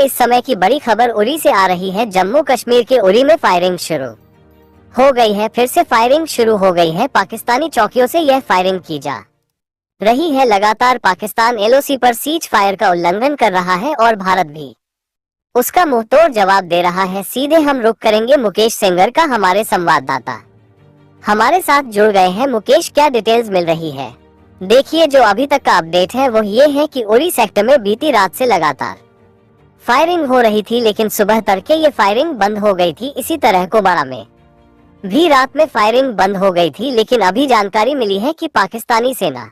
इस समय की बड़ी खबर उरी से आ रही है। जम्मू कश्मीर के उरी में फायरिंग शुरू हो गई है। फिर से फायरिंग शुरू हो गई है। पाकिस्तानी चौकियों से यह फायरिंग की जा रही है। लगातार पाकिस्तान एलओसी पर सीज फायर का उल्लंघन कर रहा है और भारत भी उसका मुंहतोड़ जवाब दे रहा है। सीधे हम रुख करेंगे मुकेश सेंगर का। हमारे संवाददाता हमारे साथ जुड़ गए हैं। मुकेश, क्या डिटेल्स मिल रही है? देखिए, जो अभी तक का अपडेट है वो ये है कि उरी सेक्टर में बीती रात से लगातार फायरिंग हो रही थी, लेकिन सुबह तड़के ये फायरिंग बंद हो गई थी। इसी तरह कोबारा में भी रात में फायरिंग बंद हो गई थी, लेकिन अभी जानकारी मिली है कि पाकिस्तानी सेना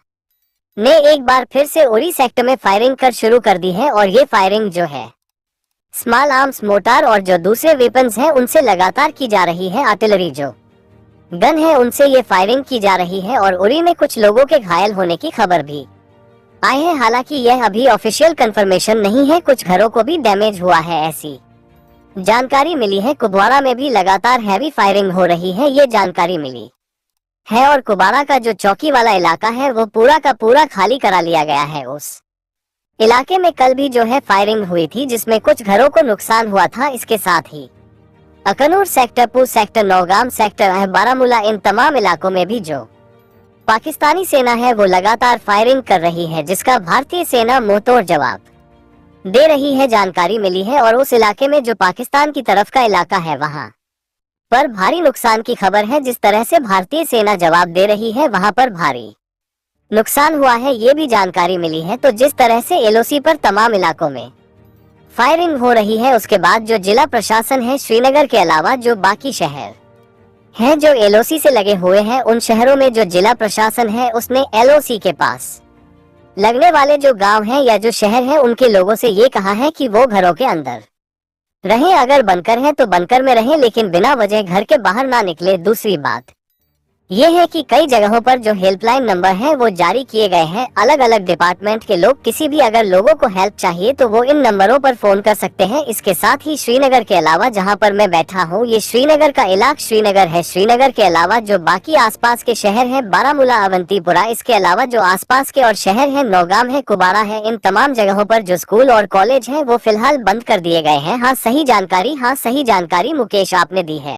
ने एक बार फिर से उरी सेक्टर में फायरिंग कर शुरू कर दी है। और ये फायरिंग जो है स्मॉल आर्म्स, मोटार और जो दूसरे वेपन्स हैं उनसे लगातार की जा रही है। आर्टिलरी जो गन है उनसे ये फायरिंग की जा रही है। और उरी में कुछ लोगों के घायल होने की खबर भी आए हैं। हालांकि यह अभी ऑफिशियल कंफर्मेशन नहीं है। कुछ घरों को भी डैमेज हुआ है, ऐसी जानकारी मिली है। कुपवाड़ा में भी लगातार हैवी फायरिंग हो रही है, ये जानकारी मिली है। और कुपवाड़ा का जो चौकी वाला इलाका है वो पूरा का पूरा खाली करा लिया गया है। उस इलाके में कल भी जो है फायरिंग हुई थी, जिसमें कुछ घरों को नुकसान हुआ था। इसके साथ ही अखनूर सेक्टर, पूंछ सेक्टर, नौगाम सेक्टर, बारामूला, इन तमाम इलाकों में भी जो पाकिस्तानी सेना है वो लगातार फायरिंग कर रही है, जिसका भारतीय सेना मुंहतोड़ जवाब दे रही है। जानकारी मिली है। और उस इलाके में जो पाकिस्तान की तरफ का इलाका है वहां पर भारी नुकसान की खबर है। जिस तरह से भारतीय सेना जवाब दे रही है वहां पर भारी नुकसान हुआ है, ये भी जानकारी मिली है। तो जिस तरह से एलओसी पर तमाम इलाकों में फायरिंग हो रही है, उसके बाद जो जिला प्रशासन है श्रीनगर के अलावा जो बाकी शहर हैं जो एलओसी से लगे हुए हैं, उन शहरों में जो जिला प्रशासन है उसने एलओसी के पास लगने वाले जो गांव हैं या जो शहर हैं उनके लोगों से ये कहा है कि वो घरों के अंदर रहें। अगर बनकर हैं तो बनकर में रहें, लेकिन बिना वजह घर के बाहर ना निकले। दूसरी बात ये है कि कई जगहों पर जो हेल्पलाइन नंबर हैं वो जारी किए गए हैं। अलग अलग डिपार्टमेंट के लोग किसी भी अगर लोगों को हेल्प चाहिए तो वो इन नंबरों पर फोन कर सकते हैं। इसके साथ ही श्रीनगर के अलावा जहां पर मैं बैठा हूं, ये श्रीनगर का इलाका श्रीनगर है। श्रीनगर के अलावा जो बाकी आसपास के शहर हैं, बारामूला, अवंतीपुरा, इसके अलावा जो आसपास के और शहर हैं, नौगाम है, कुपवाड़ा है, इन तमाम जगहों पर जो स्कूल और कॉलेज हैं वो फिलहाल बंद कर दिए गए हैं। हाँ, सही जानकारी मुकेश आपने दी है।